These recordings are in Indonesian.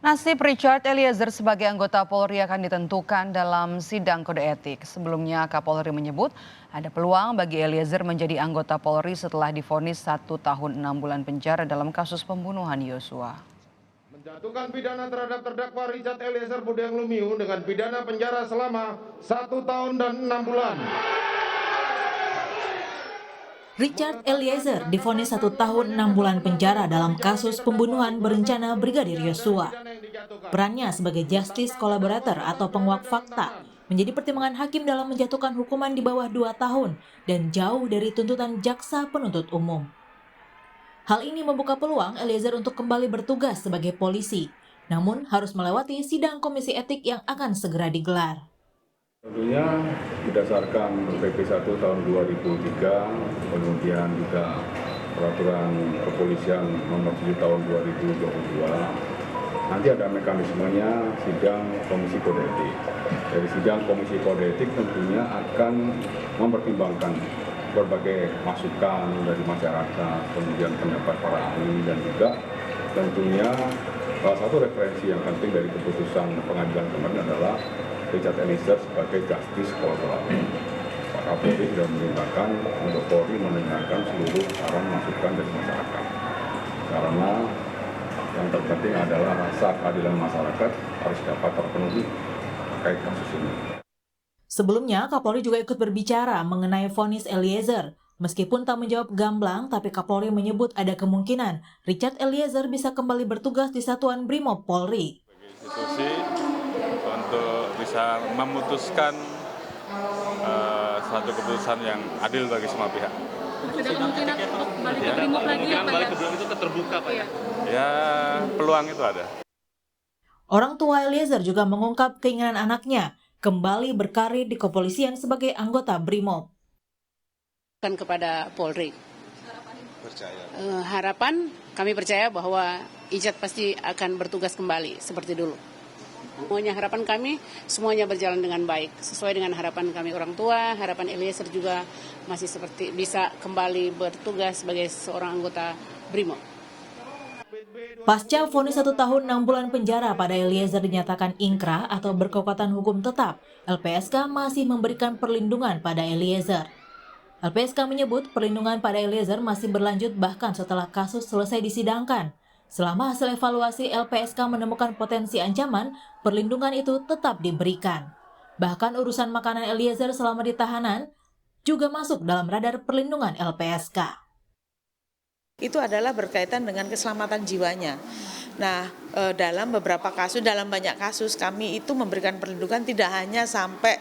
Nasib Richard Eliezer sebagai anggota Polri akan ditentukan dalam sidang kode etik. Sebelumnya Kapolri menyebut ada peluang bagi Eliezer menjadi anggota Polri setelah divonis 1 tahun 6 bulan penjara dalam kasus pembunuhan Yosua. Menjatuhkan pidana terhadap terdakwa Richard Eliezer Budiang Lumiu dengan pidana penjara selama 1 tahun dan 6 bulan. Richard Eliezer divonis 1 tahun 6 bulan penjara dalam kasus pembunuhan berencana Brigadir Yosua. Perannya sebagai justice collaborator atau penguak fakta menjadi pertimbangan hakim dalam menjatuhkan hukuman di bawah 2 tahun dan jauh dari tuntutan jaksa penuntut umum. Hal ini membuka peluang Eliezer untuk kembali bertugas sebagai polisi, namun harus melewati sidang komisi etik yang akan segera digelar. Tentunya berdasarkan PP 1 tahun 2003, kemudian juga peraturan kepolisian nomor 7 tahun 2022, nanti ada mekanismenya sidang komisi kode etik. Dari sidang komisi kode etik tentunya akan mempertimbangkan berbagai masukan dari masyarakat, kemudian pendapat para ahli, dan juga tentunya salah satu referensi yang penting dari keputusan pengadilan kemarin adalah Richard Eliezer sebagai justice collaborator. Pak Kapolri sudah memerintahkan untuk Polri mendengarkan seluruh saran masukan dari masyarakat. Karena yang terpenting adalah rasa keadilan masyarakat harus dapat terpenuhi terkait kasus ini. Sebelumnya, Kapolri juga ikut berbicara mengenai vonis Eliezer. Meskipun tak menjawab gamblang, tapi Kapolri menyebut ada kemungkinan Richard Eliezer bisa kembali bertugas di Satuan Brimob Polri. Institusi untuk bisa memutuskan suatu keputusan yang adil bagi semua pihak. Ada kemungkinan untuk balik ke Brimob lagi ya Pak? Balik ke Brimob itu terbuka Pak ya? Ya, peluang itu ada. Orang tua Eliezer juga mengungkap keinginan anaknya kembali berkarir di kepolisian sebagai anggota Brimob. Kepada Polri. Harapan kami percaya bahwa Ijat pasti akan bertugas kembali seperti dulu. Semuanya harapan kami, semuanya berjalan dengan baik. Sesuai dengan harapan kami orang tua, harapan Eliezer juga masih seperti bisa kembali bertugas sebagai seorang anggota Brimob. Pasca vonis 1 tahun 6 bulan penjara pada Eliezer dinyatakan ingkrah atau berkekuatan hukum tetap, LPSK masih memberikan perlindungan pada Eliezer. LPSK menyebut perlindungan pada Eliezer masih berlanjut bahkan setelah kasus selesai disidangkan. Selama hasil evaluasi LPSK menemukan potensi ancaman, perlindungan itu tetap diberikan. Bahkan urusan makanan Eliezer selama ditahanan juga masuk dalam radar perlindungan LPSK. Itu adalah berkaitan dengan keselamatan jiwanya. Nah, dalam beberapa kasus, dalam banyak kasus kami itu memberikan perlindungan tidak hanya sampai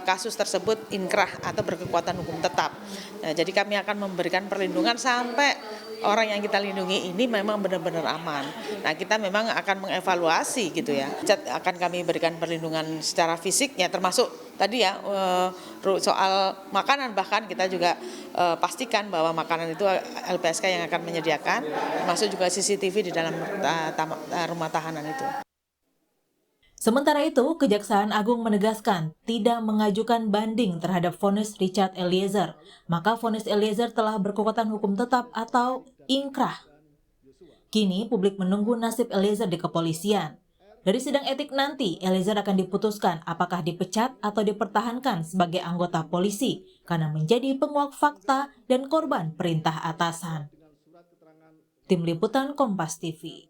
kasus tersebut inkrah atau berkekuatan hukum tetap. Nah, jadi kami akan memberikan perlindungan sampai orang yang kita lindungi ini memang benar-benar aman. Nah, kita memang akan mengevaluasi gitu ya. Akan kami berikan perlindungan secara fisik ya, termasuk tadi ya soal makanan, bahkan kita juga pastikan bahwa makanan itu LPSK yang akan menyediakan, termasuk juga CCTV di dalam rumah tahanan itu. Sementara itu, Kejaksaan Agung menegaskan tidak mengajukan banding terhadap vonis Richard Eliezer. Maka vonis Eliezer telah berkekuatan hukum tetap atau ingkrah. Kini publik menunggu nasib Eliezer di kepolisian. Dari sidang etik nanti, Eliezer akan diputuskan apakah dipecat atau dipertahankan sebagai anggota polisi karena menjadi penguak fakta dan korban perintah atasan. Tim Liputan Kompas TV.